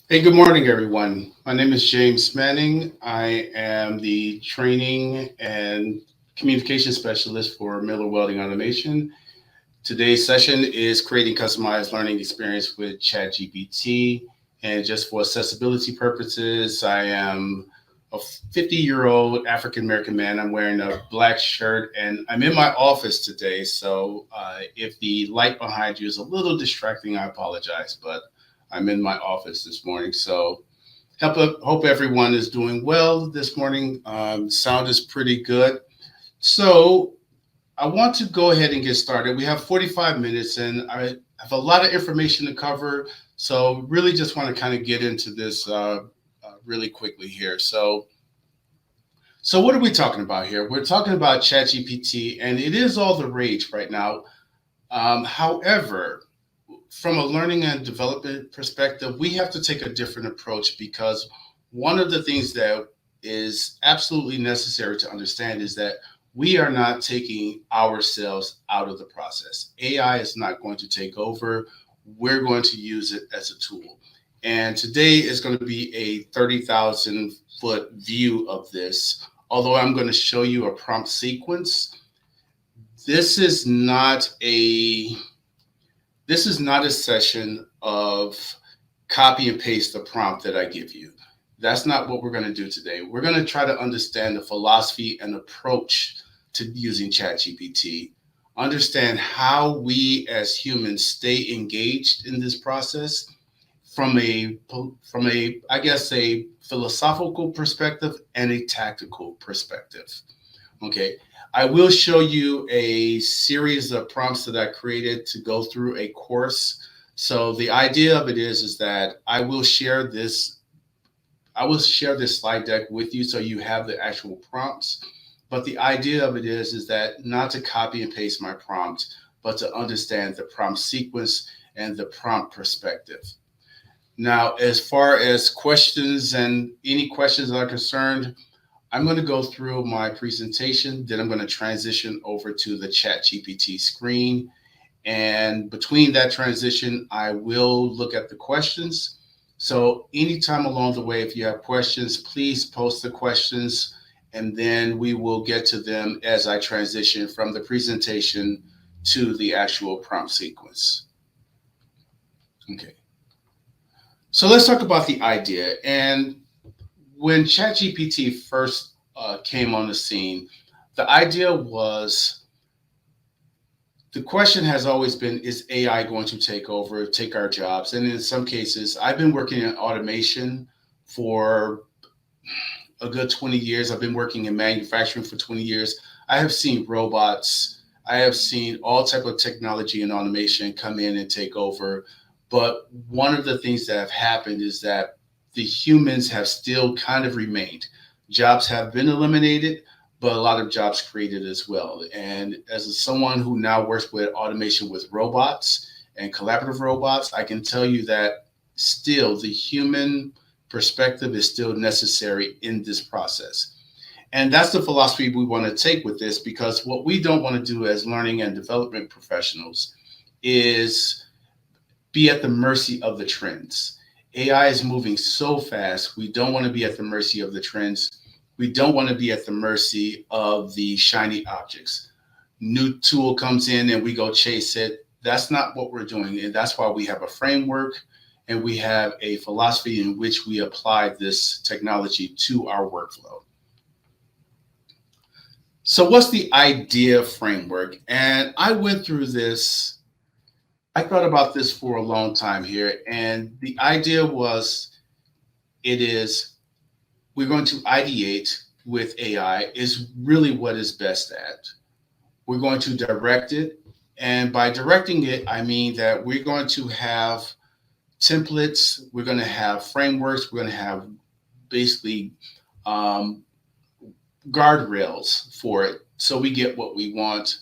Hey, good morning, everyone. My name is James Manning. I am the training and communication specialist for Miller Welding Automation. Today's session is creating customized learning experience with ChatGPT. And just for accessibility purposes, I am a 50-year-old African American man. I'm wearing a black shirt and I'm in my office today. So if the light behind you is a little distracting, I apologize, but I'm in my office this morning. So hope everyone is doing well this morning. Sound is pretty good. So I want to go ahead and get started. We have 45 minutes and I have a lot of information to cover. So really just want to kind of get into this really quickly here. So what are we talking about here? We're talking about ChatGPT and it is all the rage right now. However, from a learning and development perspective, we have to take a different approach because one of the things that is absolutely necessary to understand is that we are not taking ourselves out of the process. AI is not going to take over. We're going to use it as a tool. And today is going to be a 30,000-foot view of this. Although I'm going to show you a prompt sequence, this is not a this is not a session of copy and paste the prompt that I give you. That's not what we're going to do today. We're going to try to understand the philosophy and approach to using ChatGPT, understand how we as humans stay engaged in this process from a I guess a philosophical perspective and a tactical perspective. Okay. I will show you a series of prompts that I created to go through a course. So the idea of it is that I will share this slide deck with you so you have the actual prompts. But the idea of it is that not to copy and paste my prompt, but to understand the prompt sequence and the prompt perspective. Now, as far as questions and any questions that are concerned, I'm going to go through my presentation, then I'm going to transition over to the Chat GPT screen. And between that transition, I will look at the questions. So anytime along the way, if you have questions, please post the questions and then we will get to them as I transition from the presentation to the actual prompt sequence. Okay. So let's talk about the idea. And when ChatGPT first came on the scene, the idea was the question has always been, is AI going to take over, take our jobs? And in some cases, I've been working in automation for a good 20 years. I've been working in manufacturing for 20 years. I have seen robots. I have seen all type of technology and automation come in and take over. But one of the things that have happened is that the humans have still kind of remained. Jobs have been eliminated, but a lot of jobs created as well. And as someone who now works with automation with robots and collaborative robots, I can tell you that still the human perspective is still necessary in this process. And that's the philosophy we want to take with this because what we don't want to do as learning and development professionals is be at the mercy of the trends. AI is moving so fast. We don't want to be at the mercy of the trends. We don't want to be at the mercy of the shiny objects. New tool comes in and we go chase it. That's not what we're doing. And that's why we have a framework and we have a philosophy in which we apply this technology to our workflow. So, what's the idea framework? And I went through this, I thought about this for a long time here. And the idea was it is we're going to ideate with AI, is really what is best at. We're going to direct it. And by directing it, I mean that we're going to have templates, we're going to have frameworks, we're going to have basically um, guardrails for it so we get what we want.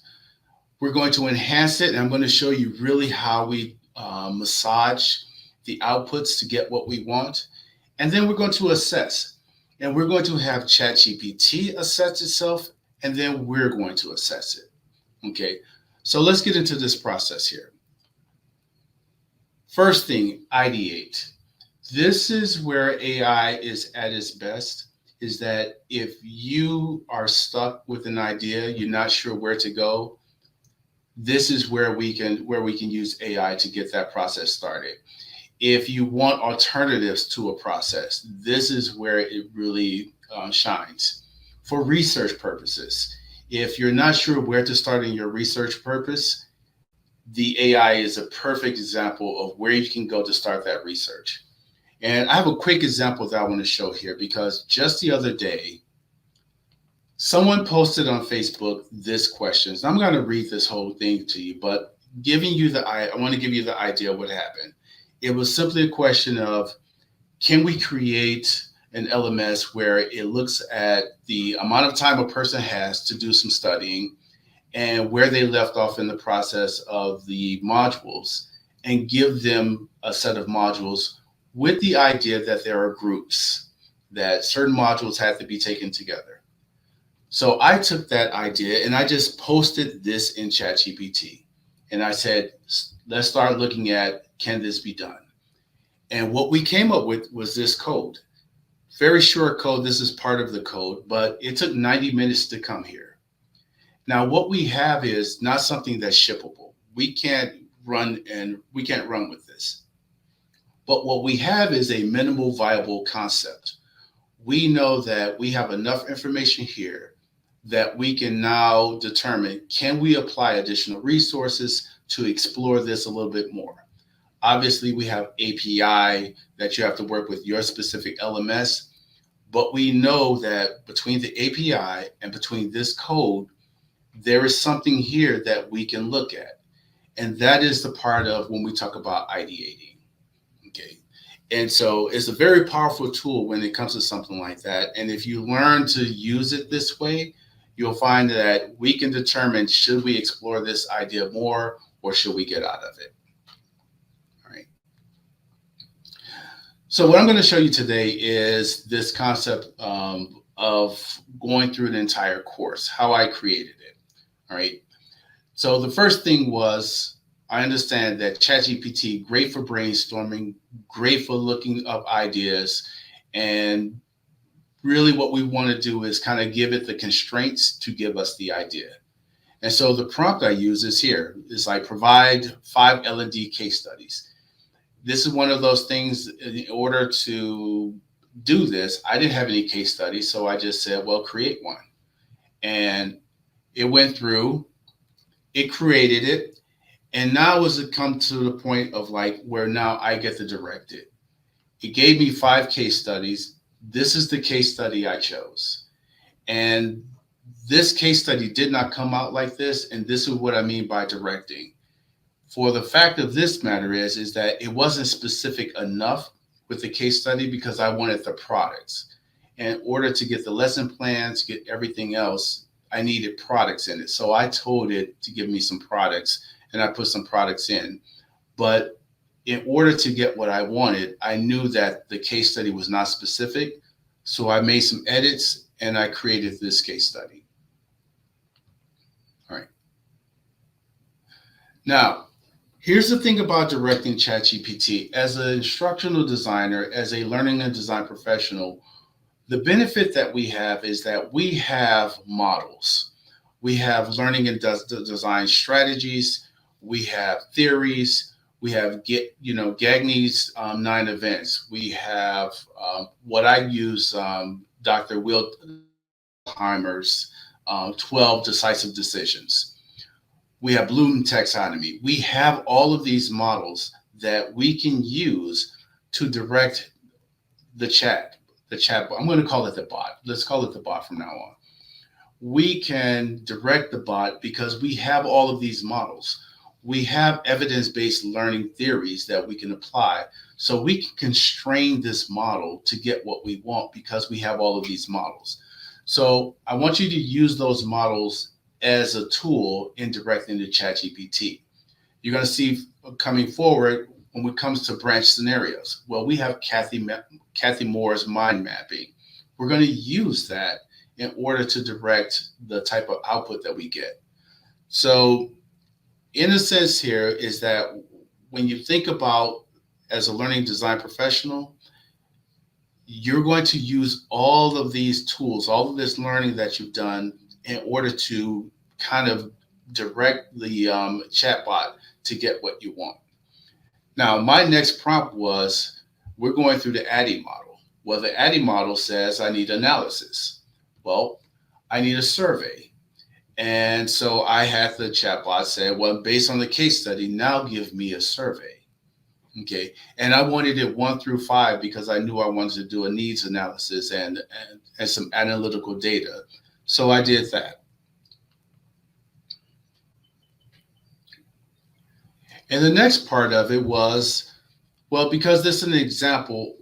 We're going to enhance it, and I'm going to show you really how we massage the outputs to get what we want. And then we're going to assess, and we're going to have ChatGPT assess itself, and then we're going to assess it. Okay, so let's get into this process here. First thing, ideate. This is where AI is at its best, is that if you are stuck with an idea, you're not sure where to go, this is where we can use AI to get that process started. If you want alternatives to a process, this is where it really shines. For research purposes, if you're not sure where to start in your research purpose, the AI is a perfect example of where you can go to start that research. And I have a quick example that I want to show here because just the other day, someone posted on Facebook this question. So I'm going to read this whole thing to you, but I want to give you the idea of what happened. It was simply a question of, can we create an LMS where it looks at the amount of time a person has to do some studying and where they left off in the process of the modules, and give them a set of modules with the idea that there are groups, that certain modules have to be taken together. So I took that idea and I just posted this in ChatGPT. And I said, let's start looking at, can this be done? And what we came up with was this code. Very short code. This is part of the code, but it took 90 minutes to come here. Now, what we have is not something that's shippable. We can't run with this. But what we have is a minimal viable concept. We know that we have enough information here that we can now determine, can we apply additional resources to explore this a little bit more? Obviously, we have API that you have to work with your specific LMS, but we know that between the API and between this code, there is something here that we can look at. And that is the part of when we talk about ideating. Okay. And so it's a very powerful tool when it comes to something like that. And if you learn to use it this way, you'll find that we can determine, should we explore this idea more or should we get out of it? All right. So what I'm going to show you today is this concept of going through an entire course, how I created it. All right. So the first thing was, I understand that ChatGPT, great for brainstorming, great for looking up ideas, and really what we want to do is kind of give it the constraints to give us the idea. And so the prompt I use is here. It's like, provide 5 L&D case studies. This is one of those things. In order to do this, I didn't have any case studies, so I just said, well, create one. And it went through, it created it, and now as it come to the point of like where now I get to direct it. It gave me 5 case studies. This is the case study I chose. And this case study did not come out like this. And this is what I mean by directing. For the fact of this matter is that it wasn't specific enough with the case study because I wanted the products. And in order to get the lesson plans, get everything else, I needed products in it. So I told it to give me some products and I put some products in. But in order to get what I wanted, I knew that the case study was not specific. So I made some edits and I created this case study. All right. Now, here's the thing about directing ChatGPT. As an instructional designer, as a learning and design professional, the benefit that we have is that we have models. We have learning and design strategies. We have theories. We have Gagne's 9 events. We have what I use, Dr. Wilheimer's 12 decisive decisions. We have Bloom taxonomy. We have all of these models that we can use to direct the chat. I'm going to call it the bot. Let's call it the bot from now on. We can direct the bot because we have all of these models. We have evidence-based learning theories that we can apply. So we can constrain this model to get what we want because we have all of these models. So I want you to use those models as a tool in directing the ChatGPT. You're going to see coming forward when it comes to branch scenarios. Well, we have Kathy Moore's mind mapping. We're going to use that in order to direct the type of output that we get. So in a sense here is that when you think about as a learning design professional, you're going to use all of these tools, all of this learning that you've done in order to kind of direct the chatbot to get what you want. Now, my next prompt was, we're going through the ADDIE model. Well, the ADDIE model says I need analysis. Well, I need a survey. And so I had the chatbot say, well, based on the case study, now give me a survey. Okay. And I wanted it 1 through 5 because I knew I wanted to do a needs analysis and some analytical data. So I did that. And the next part of it was, well, because this is an example,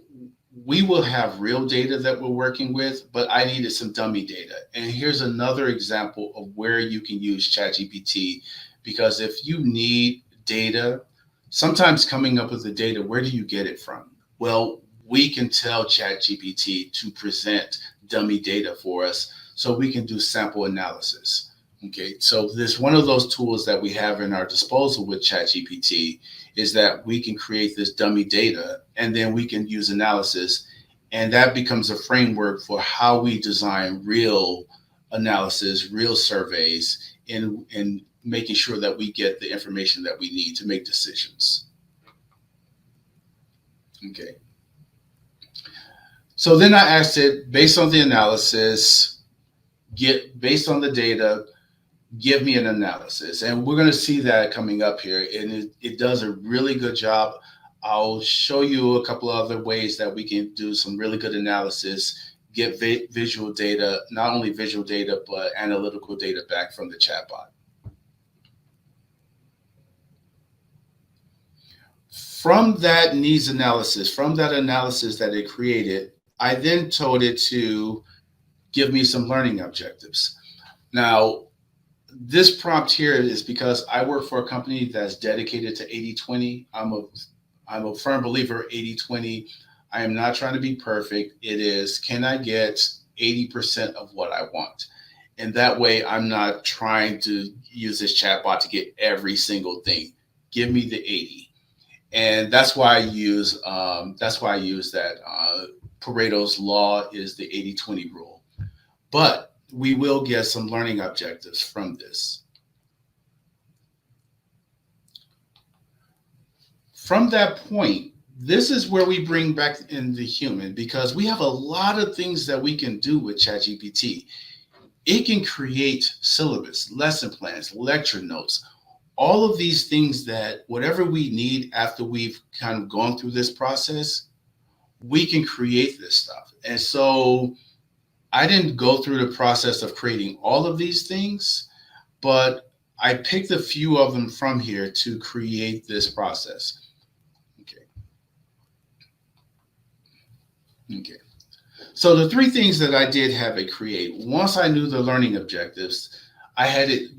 we will have real data that we're working with, but I needed some dummy data. And here's another example of where you can use ChatGPT, because if you need data, sometimes coming up with the data, where do you get it from? Well, we can tell ChatGPT to present dummy data for us so we can do sample analysis. Okay, so this one of those tools that we have in our disposal with ChatGPT is that we can create this dummy data and then we can use analysis, and that becomes a framework for how we design real analysis, real surveys, in making sure that we get the information that we need to make decisions. Okay. So then I asked it, based on the analysis, based on the data, give me an analysis. And we're going to see that coming up here. And it does a really good job. I'll show you a couple of other ways that we can do some really good analysis, get visual data, not only visual data, but analytical data back from the chatbot. From that needs analysis, from that analysis that it created, I then told it to give me some learning objectives. Now, this prompt here is because I work for a company that's dedicated to 80/20. I'm a firm believer 80/20. I am not trying to be perfect. It is, can I get 80% of what I want? And that way I'm not trying to use this chatbot to get every single thing. Give me the 80. And that's why I use that Pareto's law is the 80/20 rule. But we will get some learning objectives from this. From that point, this is where we bring back in the human, because we have a lot of things that we can do with ChatGPT. It can create syllabus, lesson plans, lecture notes, all of these things that whatever we need after we've kind of gone through this process, we can create this stuff. And so I didn't go through the process of creating all of these things, but I picked a few of them from here to create this process. Okay. Okay. So the 3 things that I did have it create, once I knew the learning objectives, I had it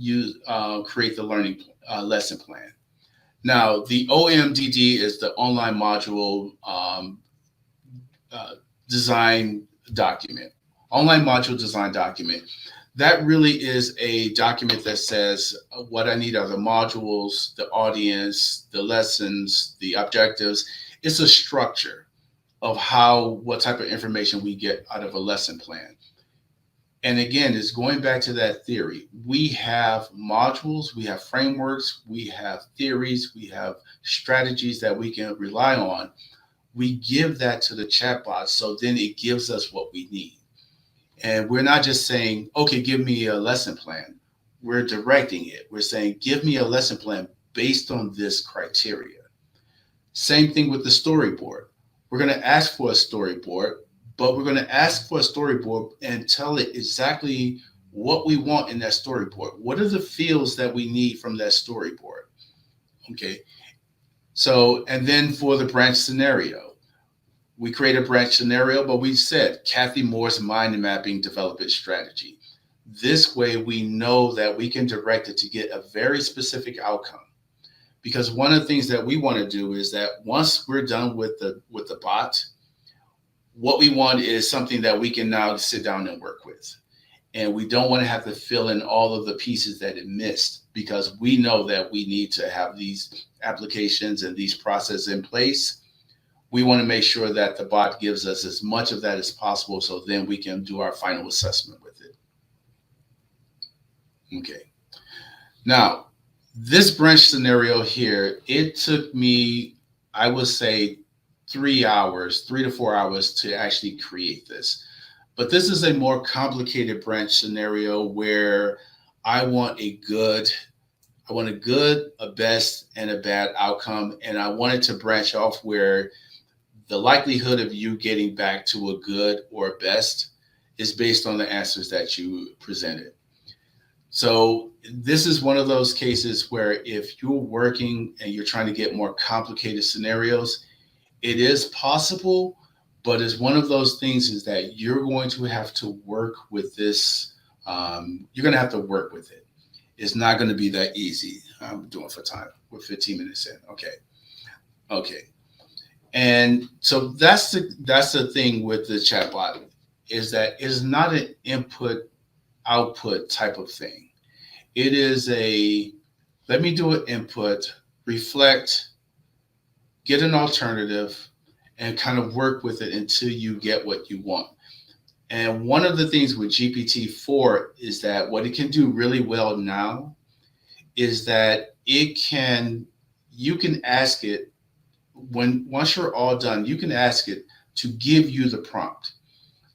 create the learning lesson plan. Now, the OMDD is the online module design document. Online module design document. That really is a document that says what I need are the modules, the audience, the lessons, the objectives. It's a structure of what type of information we get out of a lesson plan. And again, it's going back to that theory. We have modules, we have frameworks, we have theories, we have strategies that we can rely on. We give that to the chatbot, so then it gives us what we need. And we're not just saying, okay, give me a lesson plan. We're directing it. We're saying, give me a lesson plan based on this criteria. Same thing with the storyboard. We're going to ask for a storyboard, but we're going to ask for a storyboard and tell it exactly what we want in that storyboard. What are the feels that we need from that storyboard? Okay. So, and then for the branch scenario, we create a branch scenario, but we said Kathy Moore's mind mapping development strategy. This way we know that we can direct it to get a very specific outcome. Because one of the things that we want to do is that once we're done with the bot, what we want is something that we can now sit down and work with. And we don't want to have to fill in all of the pieces that it missed, because we know that we need to have these applications and these processes in place. we want to make sure that the bot gives us as much of that as possible so then we can do our final assessment with it. Okay. Now, this branch scenario here, it took me, I would say, 3 hours, 3 to 4 hours to actually create this. But this is a more complicated branch scenario where I want a good, I want a good, a best, and a bad outcome. And I wanted to branch off where the likelihood of you getting back to a good or a best is based on the answers that you presented. So this is one of those cases where if you're working and you're trying to get more complicated scenarios, it is possible, but it's one of those things is that you're going to have to work with this. You're going to have to work with it. It's not going to be that easy. I'm doing for time. We're 15 minutes in. Okay. Okay. And so that's the thing with the chatbot is that it's not an input output type of thing. It is a let me do an input, reflect, get an alternative, and kind of work with it until you get what you want. And one of the things with GPT-4 is that what it can do really well now is that you can ask it once you're all done, you can ask it to give you the prompt.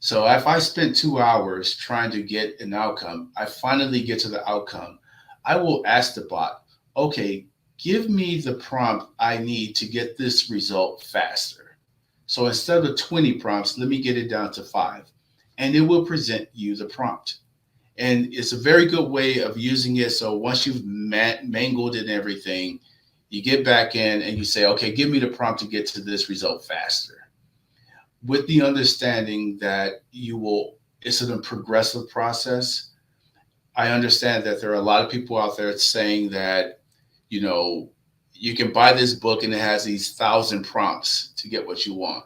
So if I spent 2 hours trying to get an outcome, I finally get to the outcome. I will ask the bot, okay, give me the prompt I need to get this result faster. So instead of 20 prompts, let me get it down to 5. And it will present you the prompt. And it's a very good way of using it. So once you've mangled it and everything, you get back in and you say, okay, give me the prompt to get to this result faster. With the understanding that it's a progressive process. I understand that there are a lot of people out there saying that, you can buy this book and it has these 1,000 prompts to get what you want.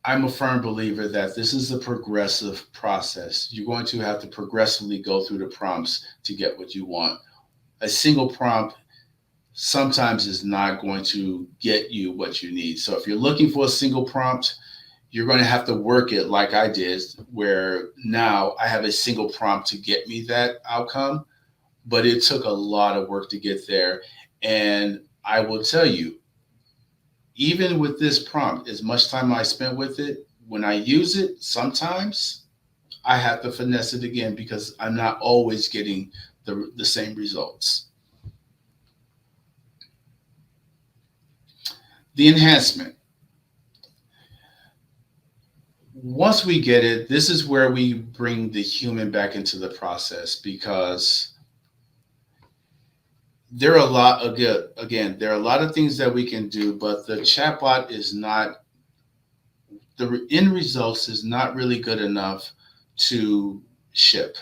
I'm a firm believer that this is a progressive process. You're going to have to progressively go through the prompts to get what you want. A single prompt sometimes is not going to get you what you need. So if you're looking for a single prompt, you're going to have to work it like I did, where now I have a single prompt to get me that outcome, but it took a lot of work to get there. And I will tell you, even with this prompt, as much time I spent with it, when I use it, sometimes I have to finesse it again because I'm not always getting the same results. The enhancement. Once we get it, this is where we bring the human back into the process because there are a lot of there are a lot of things that we can do, but the chatbot is not, the end results is not really good enough to ship.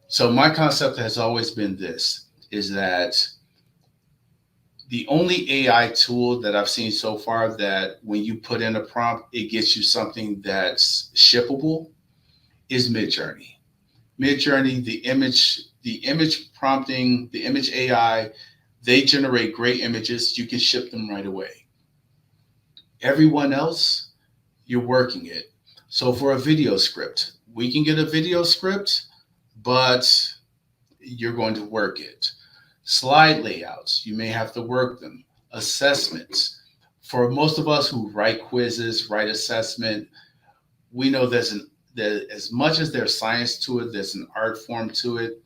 So my concept has always been this, is that the only AI tool that I've seen so far that when you put in a prompt, it gets you something that's shippable is Midjourney. Midjourney, the image prompting, the image AI, they generate great images. You can ship them right away. Everyone else, you're working it. So for a video script, we can get a video script, but you're going to work it. Slide layouts, you may have to work them. Assessments. For most of us who write quizzes, write assessment, we know that as much as there's science to it, there's an art form to it.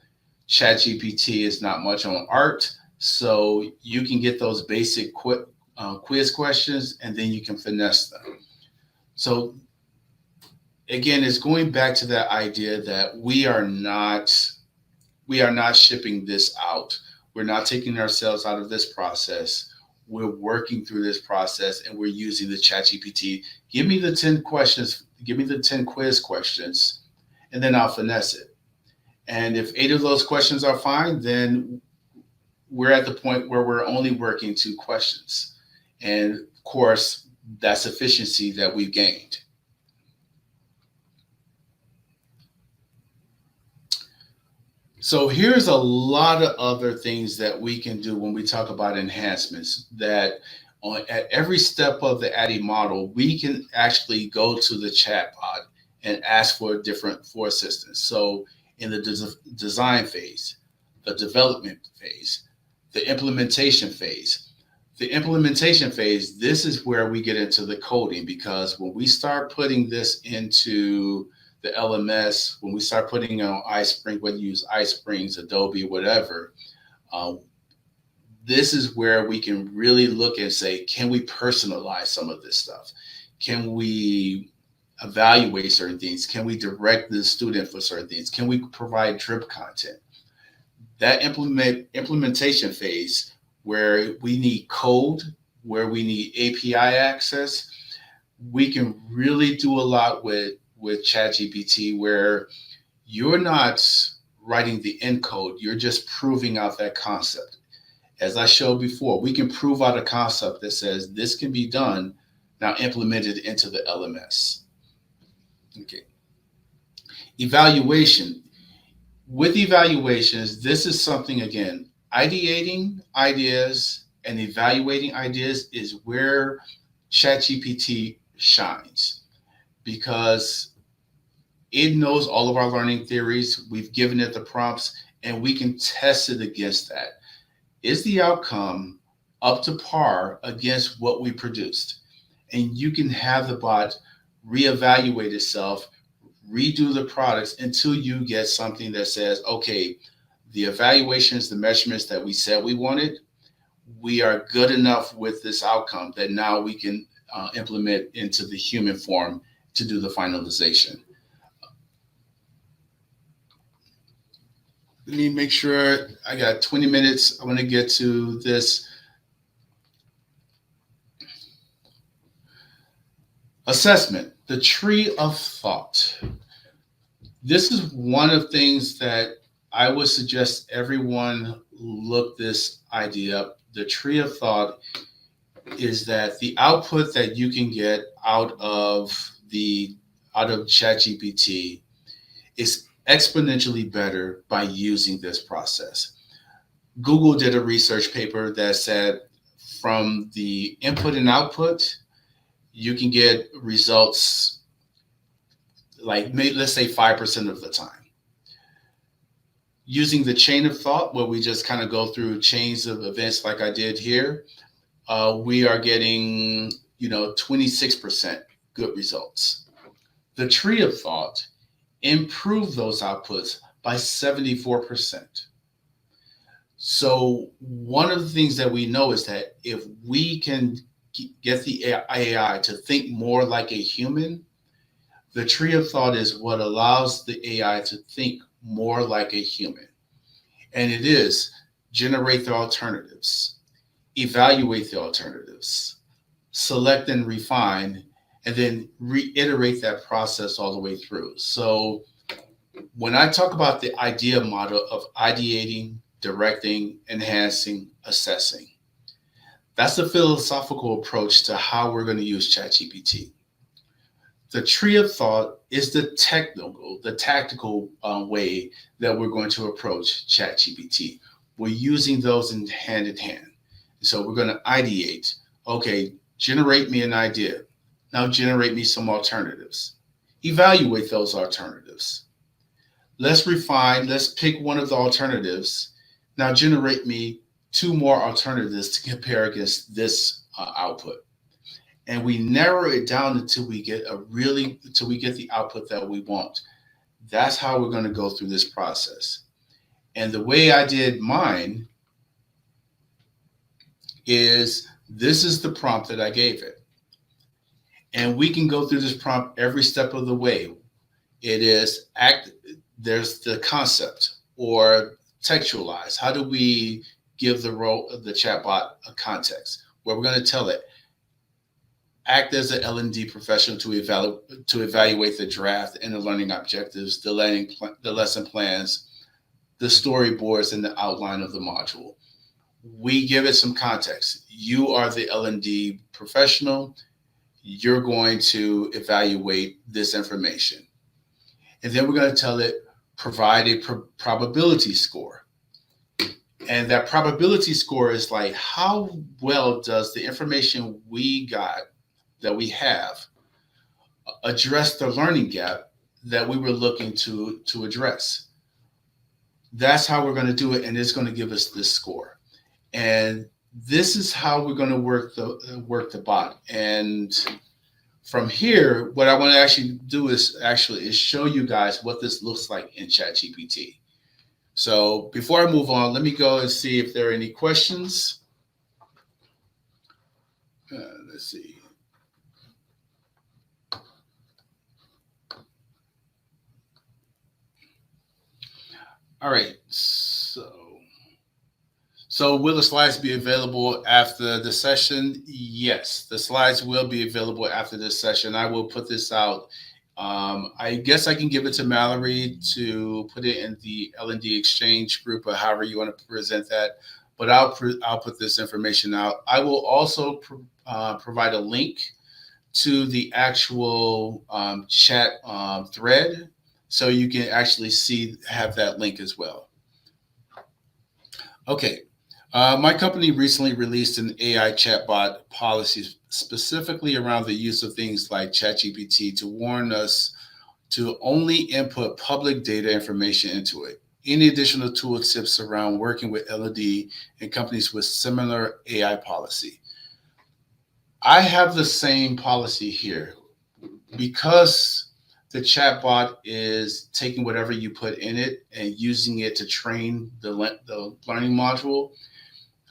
ChatGPT is not much on art, so you can get those basic quiz questions and then you can finesse them. So again, it's going back to that idea that we are not shipping this out. We're not taking ourselves out of this process. We're working through this process and we're using the ChatGPT. Give me the 10 questions, give me the 10 quiz questions, and then I'll finesse it. And if 8 of those questions are fine, then we're at the point where we're only working 2 questions. And of course, that's efficiency that we've gained. So here's a lot of other things that we can do when we talk about enhancements that at every step of the ADDIE model, we can actually go to the chatbot and ask for assistance. So in the design phase, the development phase, the implementation phase. The implementation phase, this is where we get into the coding, because when we start putting this into the LMS, when we start putting on iSpring, whether you use iSprings, Adobe, whatever, uh, this is where we can really look and say, can we personalize some of this stuff? Can we evaluate certain things? Can we direct the student for certain things? Can we provide drip content? That implementation phase, where we need code, where we need API access, we can really do a lot with ChatGPT, where you're not writing the encode, you're just proving out that concept. As I showed before, we can prove out a concept that says this can be done, now implemented into the LMS. Okay. Evaluation. With evaluations, this is something, again, ideating ideas and evaluating ideas is where ChatGPT shines, because it knows all of our learning theories. We've given it the prompts, and we can test it against that. Is the outcome up to par against what we produced? And you can have the bot reevaluate itself, redo the products until you get something that says, okay, the evaluations, the measurements that we said we wanted, we are good enough with this outcome that now we can implement into the human form to do the finalization. Let me make sure I got 20 minutes. I want to get to this assessment, the tree of thought. This is one of the things that I would suggest everyone look this idea up. The tree of thought is that the output that you can get out of ChatGPT is exponentially better by using this process. Google did a research paper that said from the input and output, you can get results like, let's say, 5% of the time. Using the chain of thought, where we just kind of go through chains of events like I did here, we are getting 26% good results. The tree of thought improve those outputs by 74%. So one of the things that we know is that if we can get the AI to think more like a human, the tree of thought is what allows the AI to think more like a human. And it is generate the alternatives, evaluate the alternatives, select and refine, and then reiterate that process all the way through. So when I talk about the idea model of ideating, directing, enhancing, assessing, that's the philosophical approach to how we're going to use ChatGPT. The tree of thought is the tactical way that we're going to approach ChatGPT. We're using those in hand. So we're going to ideate. Okay, generate me an idea. Now generate me some alternatives. Evaluate those alternatives. Let's refine. Let's pick one of the alternatives. Now generate me two more alternatives to compare against this output. And we narrow it down until we get the output that we want. That's how we're going to go through this process. And the way I did mine is, this is the prompt that I gave it. And we can go through this prompt every step of the way. It is there's the concept, or textualize. How do we give the role of the chatbot a context? Where we're going to tell it, act as an L&D professional to evaluate the draft and the learning objectives, the lesson plans, the storyboards, and the outline of the module. We give it some context. You are the L&D professional. You're going to evaluate this information. And then we're going to tell it, provide a probability score. And that probability score is like, how well does the information we got, that we have, address the learning gap that we were looking to address? That's how we're going to do it, and it's going to give us this score. And this is how we're going to work the bot. And from here, what I want to actually do is show you guys what this looks like in ChatGPT. So before I move on, let me go and see if there are any questions. Let's see. All right. So will the slides be available after the session? Yes, the slides will be available after this session. I will put this out. I guess I can give it to Mallory to put it in the L&D exchange group, or however you want to present that. But I'll put this information out. I will also provide a link to the actual chat thread, so you can actually have that link as well. Okay. My company recently released an AI chatbot policy specifically around the use of things like ChatGPT to warn us to only input public data information into it. Any additional tool tips around working with L&D and companies with similar AI policy? I have the same policy here. Because the chatbot is taking whatever you put in it and using it to train the learning module,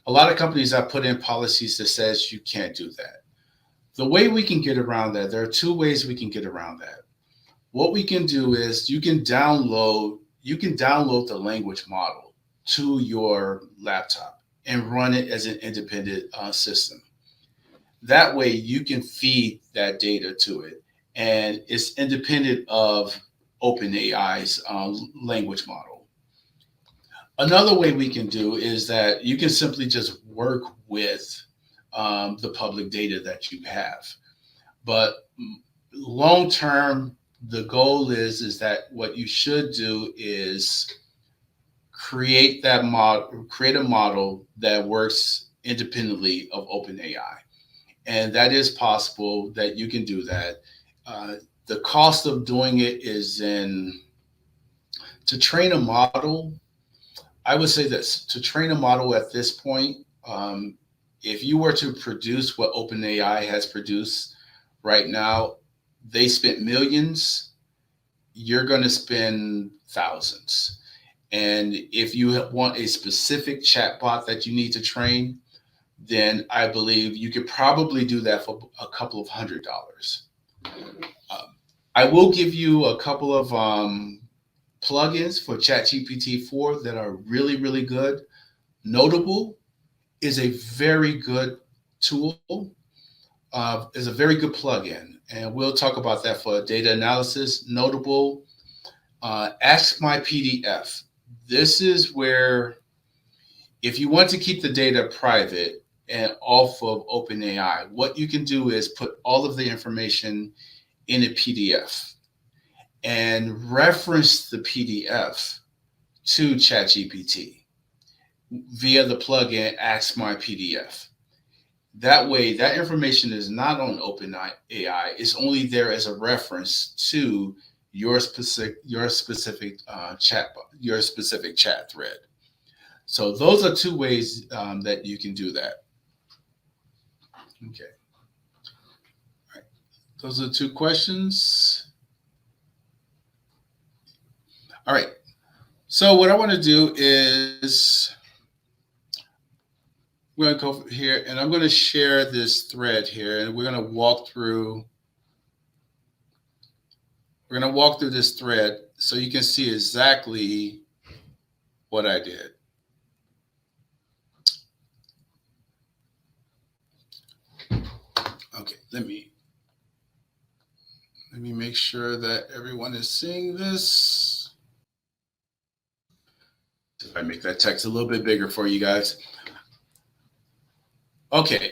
a lot of companies have put in policies that says you can't do that. The way we can get around that, there are two ways we can get around that. What we can do is you can download the language model to your laptop and run it as an independent system. That way you can feed that data to it, and it's independent of OpenAI's language model. Another way we can do is that you can simply just work with the public data that you have. But long term, the goal is that what you should do is create a model that works independently of OpenAI. And that is possible that you can do that. The cost of doing it is to train a model. I would say this: to train a model at this point, if you were to produce what OpenAI has produced right now, they spent millions. You're going to spend thousands. And if you want a specific chatbot that you need to train, then I believe you could probably do that for a couple of $100s. I will give you a couple of plugins for ChatGPT 4 that are really, really good. Notable is a very good tool, is a very good plugin. And we'll talk about that for data analysis. Notable, Ask My PDF. This is where, if you want to keep the data private and off of OpenAI, what you can do is put all of the information in a PDF and reference the PDF to ChatGPT via the plugin Ask My PDF. That way, that information is not on OpenAI. It's only there as a reference to your specific chat thread. So those are two ways that you can do that. Okay. All right. Those are two questions. All right. So what I want to do is we're going to go here, and I'm going to share this thread here, and we're going to walk through. We're going to walk through this thread so you can see exactly what I did. Okay, let me make sure that everyone is seeing this. If I make that text a little bit bigger for you guys. Okay,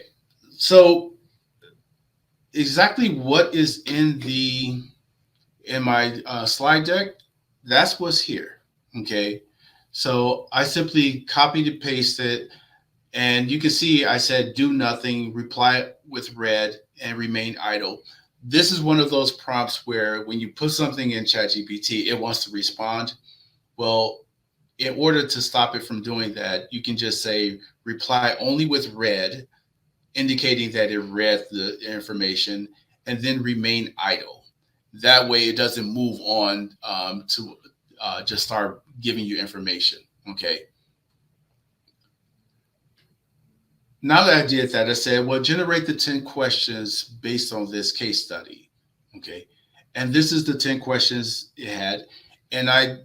so exactly what is in my slide deck, that's what's here. Okay, So I simply copied and pasted, and you can see I said do nothing, reply with red, and remain idle. This is one of those prompts where when you put something in ChatGPT, it wants to respond. Well, in order to stop it from doing that, you can just say reply only with red, indicating that it read the information, and then remain idle. That way, it doesn't move on to just start giving you information. Okay. Now that I did that, I said, well, generate the 10 questions based on this case study. Okay. And this is the 10 questions it had. And I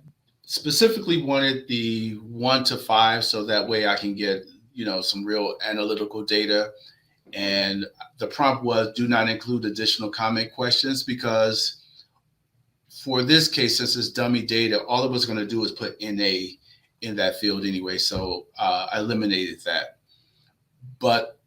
specifically wanted the 1 to 5 so that way I can get, some real analytical data. And the prompt was do not include additional comment questions because for this case, since it's dummy data, all it was going to do is put NA in that field anyway. So I eliminated that. But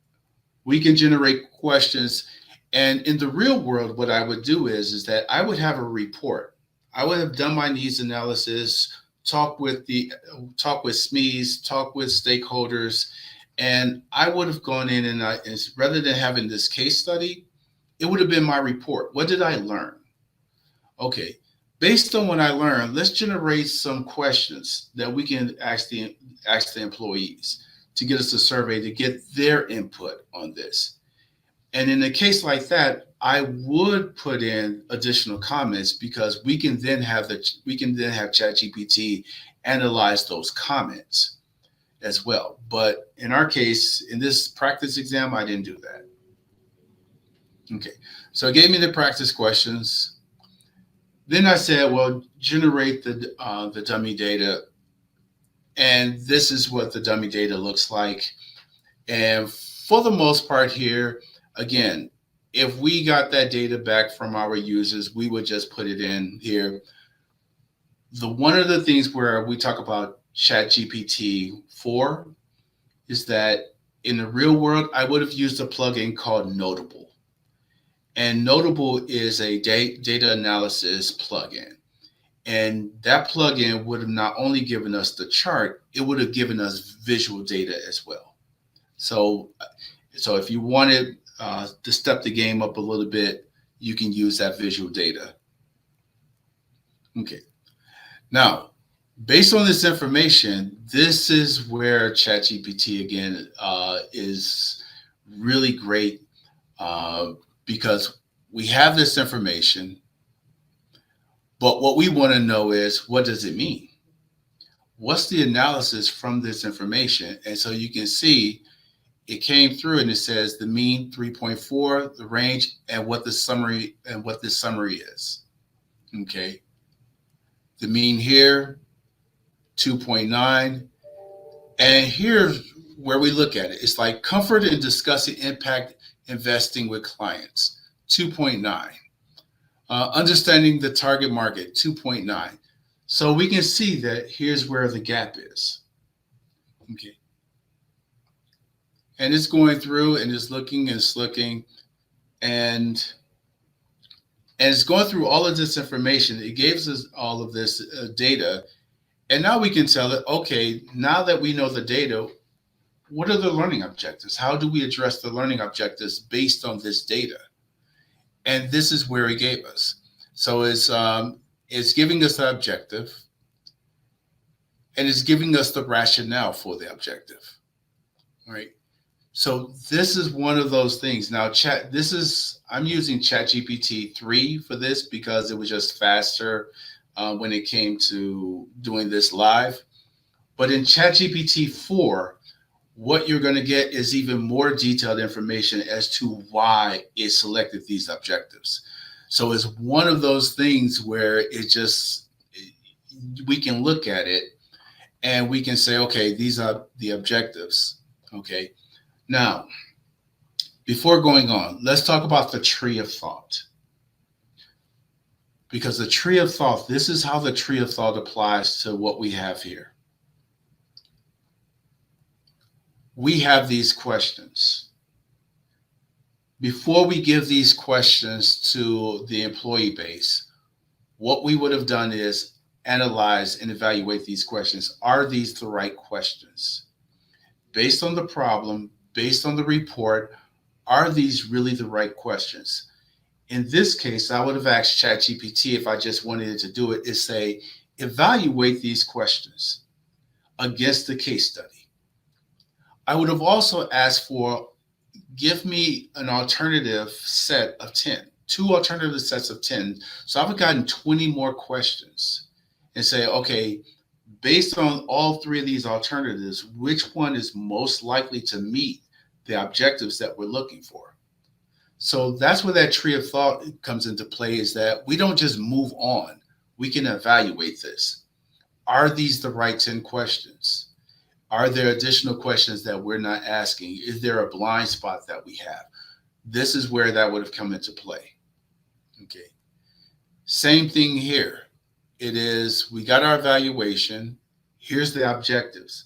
we can generate questions. And in the real world, what I would do is that I would have a report. I would have done my needs analysis, talk with SMEs, talk with stakeholders, and I would have gone in and rather than having this case study, it would have been my report. What did I learn? Okay, based on what I learned, let's generate some questions that we can ask the employees to get us a survey to get their input on this. And in a case like that, I would put in additional comments because we can then have ChatGPT analyze those comments as well. But in our case, in this practice exam, I didn't do that. Okay, so it gave me the practice questions. Then I said, well, generate the dummy data, and this is what the dummy data looks like. And for the most part here, again, if we got that data back from our users, we would just put it in here. One of the things where we talk about ChatGPT 4 is that in the real world, I would have used a plugin called Notable. And Notable is a data analysis plugin. And that plugin would have not only given us the chart, it would have given us visual data as well. So if you wanted to step the game up a little bit, you can use that visual data. Okay. Now, based on this information, this is where ChatGPT again is really great because we have this information, but what we want to know is what does it mean? What's the analysis from this information? And so you can see it came through and it says the mean 3.4, the range, and what this summary is. Okay. The mean here, 2.9. And here's where we look at it. It's like comfort in discussing impact investing with clients, 2.9. Understanding the target market, 2.9. So we can see that here's where the gap is. Okay. And it's going through and it's looking and it's going through all of this information. It gives us all of this data. And now we can tell it, okay, now that we know the data, what are the learning objectives? How do we address the learning objectives based on this data? And this is where it gave us. So it's giving us the objective and it's giving us the rationale for the objective, right? So this is one of those things. Now, I'm using ChatGPT 3 for this because it was just faster when it came to doing this live. But in ChatGPT 4, what you're going to get is even more detailed information as to why it selected these objectives. So it's one of those things where we can look at it and we can say, okay, these are the objectives. Okay. Now, before going on, let's talk about the tree of thought. Because the tree of thought, this is how the tree of thought applies to what we have here. We have these questions. Before we give these questions to the employee base, what we would have done is analyze and evaluate these questions. Are these the right questions? Based on the problem, based on the report, are these really the right questions? In this case, I would have asked ChatGPT, if I just wanted it to do it, is say, evaluate these questions against the case study. I would have also asked for, give me an alternative set of 10, two alternative sets of 10. So I've gotten 20 more questions and say, okay, based on all three of these alternatives, which one is most likely to meet the objectives that we're looking for? So that's where that tree of thought comes into play, is that we don't just move on. We can evaluate this. Are these the right 10 questions? Are there additional questions that we're not asking? Is there a blind spot that we have? This is where that would have come into play. Okay. Same thing here. It is, we got our evaluation. Here's the objectives.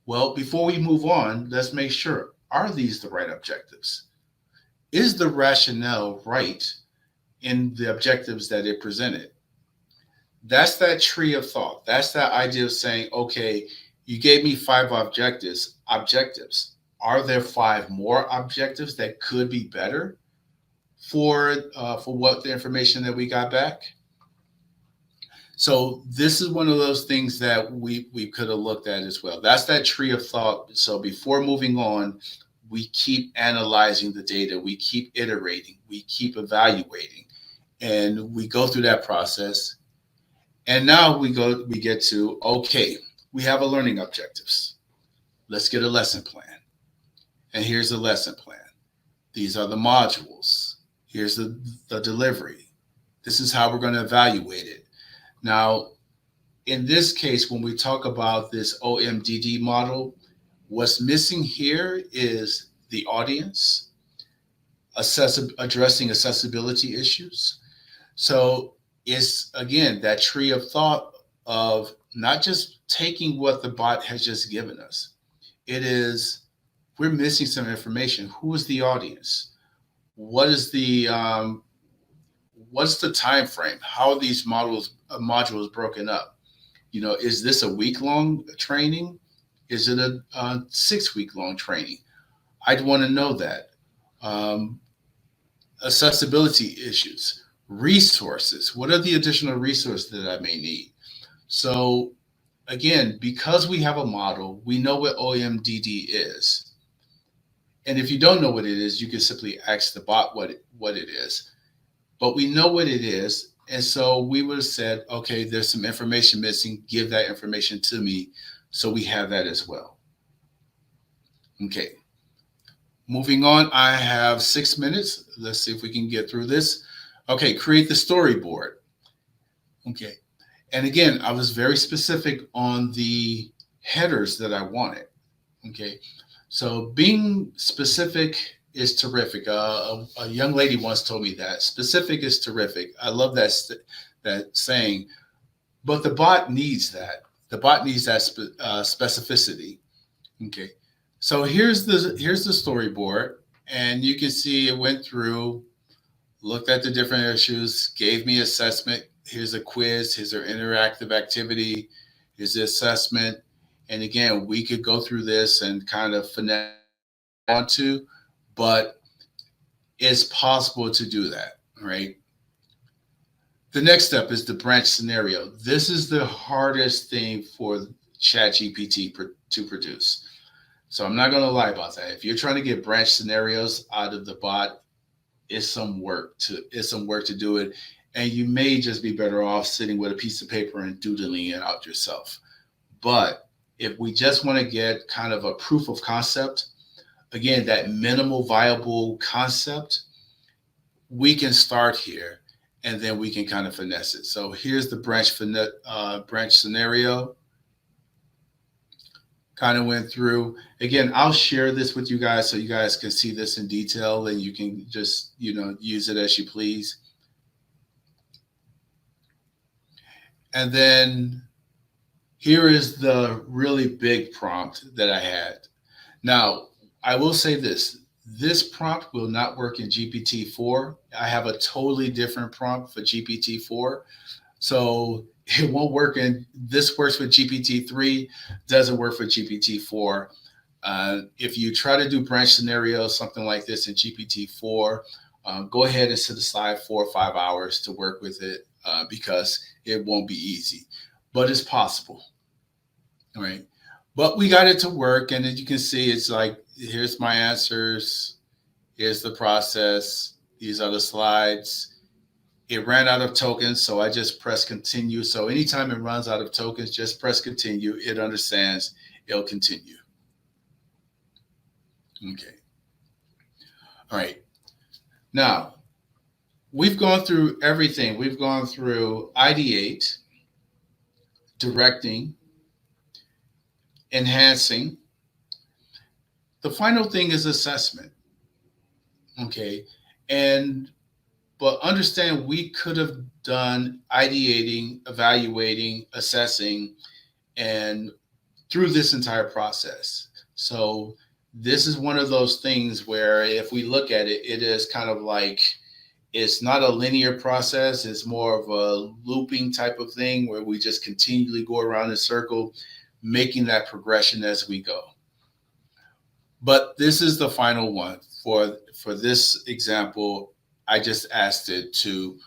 Well, before we move on, let's make sure, are these the right objectives? Is the rationale right in the objectives that it presented? That's that tree of thought. That's that idea of saying, okay, you gave me 5 objectives. Are there 5 more objectives that could be better for what the information that we got back? So this is one of those things that we could have looked at as well. That's that tree of thought. So before moving on, we keep analyzing the data, we keep iterating, we keep evaluating, and we go through that process. And now we get to, okay, we have a learning objectives. Let's get a lesson plan. And here's the lesson plan. These are the modules. Here's the delivery. This is how we're going to evaluate it. Now, in this case, when we talk about this OMDD model, what's missing here is the audience, addressing accessibility issues. So it's, again, that tree of thought of not just taking what the bot has just given us. It is, we're missing some information. Who is the audience? What is what's the time frame? How are these modules broken up? Is this a week-long training? Is it a 6-week-long training? I'd want to know that. Accessibility issues, resources. What are the additional resources that I may need? So again, because we have a model, we know what OMDD is. And if you don't know what it is, you can simply ask the bot what it is. But we know what it is. And so we would have said, okay, there's some information missing. Give that information to me. So we have that as well. Okay. Moving on, I have 6 minutes. Let's see if we can get through this. Okay, create the storyboard. Okay. And again, I was very specific on the headers that I wanted. Okay. So being specific is terrific. A young lady once told me that specific is terrific. I love that saying, but the bot needs that. The bot needs that specificity. Okay. So here's the storyboard, and you can see it went through, looked at the different issues, gave me assessment. Here's a quiz. Here's our interactive activity. Here's the assessment. And again, we could go through this and kind of finesse onto, but it's possible to do that, right? The next step is the branch scenario. This is the hardest thing for ChatGPT to produce. So I'm not going to lie about that. If you're trying to get branch scenarios out of the bot, it's some work to do it. And you may just be better off sitting with a piece of paper and doodling it out yourself. But if we just want to get kind of a proof of concept, again, that minimal viable concept, we can start here and then we can kind of finesse it. So here's the branch scenario. Kind of went through. Again, I'll share this with you guys so you guys can see this in detail and you can just, use it as you please. And then here is the really big prompt that I had. Now, I will say this prompt will not work in GPT-4. I have a totally different prompt for GPT-4. So it won't work. And this works with GPT-3, doesn't work for GPT-4. If you try to do branch scenarios, something like this in GPT-4, go ahead and set aside 4 or 5 hours to work with it, because it won't be easy, but it's possible. All right. But we got it to work. And as you can see, it's like, here's my answers. Here's the process. These are the slides. It ran out of tokens, so I just press continue. So anytime it runs out of tokens, just press continue. It understands, it'll continue. Okay. All right. Now, we've gone through everything. We've gone through ideate, directing, enhancing. The final thing is assessment. Okay. But understand, we could have done ideating, evaluating, assessing, and through this entire process. So this is one of those things where if we look at it, it is kind of like, it's not a linear process. It's more of a looping type of thing where we just continually go around in a circle, making that progression as we go. But this is the final one. For this example, I just asked it to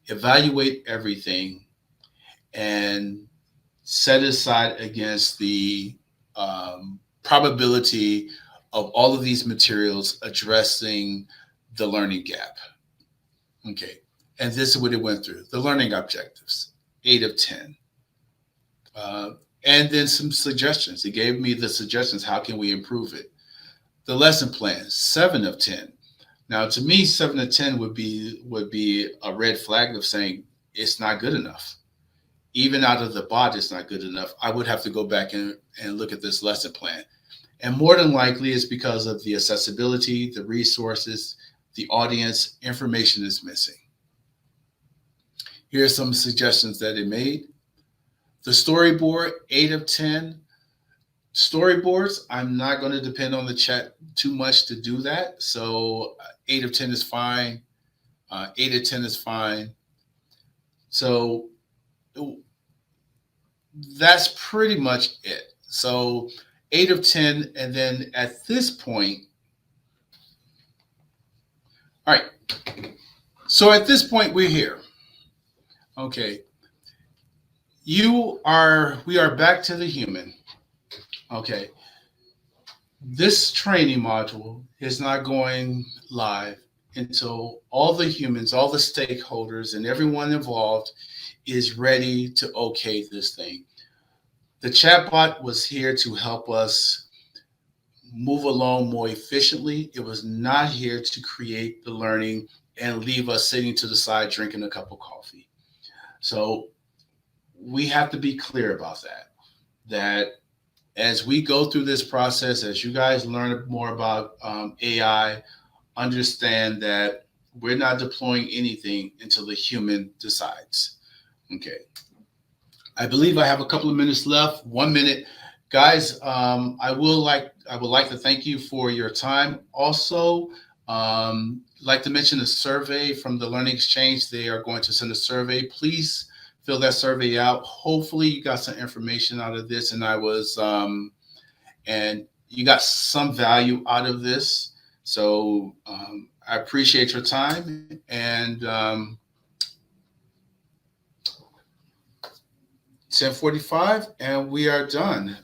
evaluate everything and set aside against the probability of all of these materials addressing the learning gap. Okay. And this is what it went through. The learning objectives, 8 of 10. And then some suggestions. It gave me the suggestions. How can we improve it? The lesson plan, 7 of 10. Now, to me, 7 of 10 would be a red flag of saying it's not good enough. Even out of the box, it's not good enough. I would have to go back and look at this lesson plan. And more than likely, it's because of the accessibility, the resources, the audience, information is missing. Here are some suggestions that it made. The storyboard, 8 of 10. Storyboards, I'm not going to depend on the chat too much to do that. So 8 of 10 is fine. 8 of 10 is fine. So that's pretty much it. So 8 of 10. And then at this point, all right. So at this point, we're here. Okay. We are back to the human. Okay. This training module is not going live until all the humans, all the stakeholders, and everyone involved is ready to okay this thing. The chatbot was here to help us move along more efficiently. It was not here to create the learning and leave us sitting to the side drinking a cup of coffee. So we have to be clear about that as we go through this process, as you guys learn more about AI, understand that we're not deploying anything until the human decides. Okay. I believe I have a couple of minutes left. 1 minute. Guys, I would like to thank you for your time. Also, like to mention a survey from the Learning Exchange. They are going to send a survey. Please fill that survey out. Hopefully you got some information out of this, and and you got some value out of this. So I appreciate your time, and 10:45, and we are done.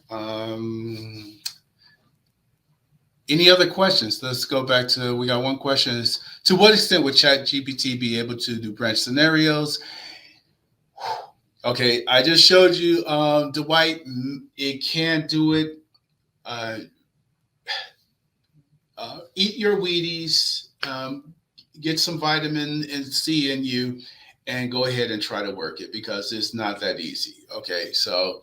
Any other questions? Let's go back to, we got one question. Is, to what extent would ChatGPT be able to do branch scenarios? Okay, I just showed you, Dwight, it can do it. Eat your Wheaties, get some vitamin and C in you, and go ahead and try to work it, because it's not that easy. Okay, so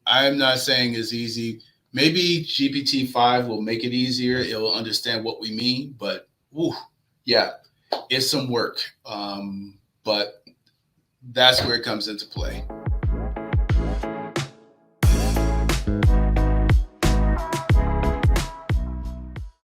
I'm not saying it's easy. Maybe GPT-5 will make it easier. It will understand what we mean, but yeah, it's some work. But that's where it comes into play.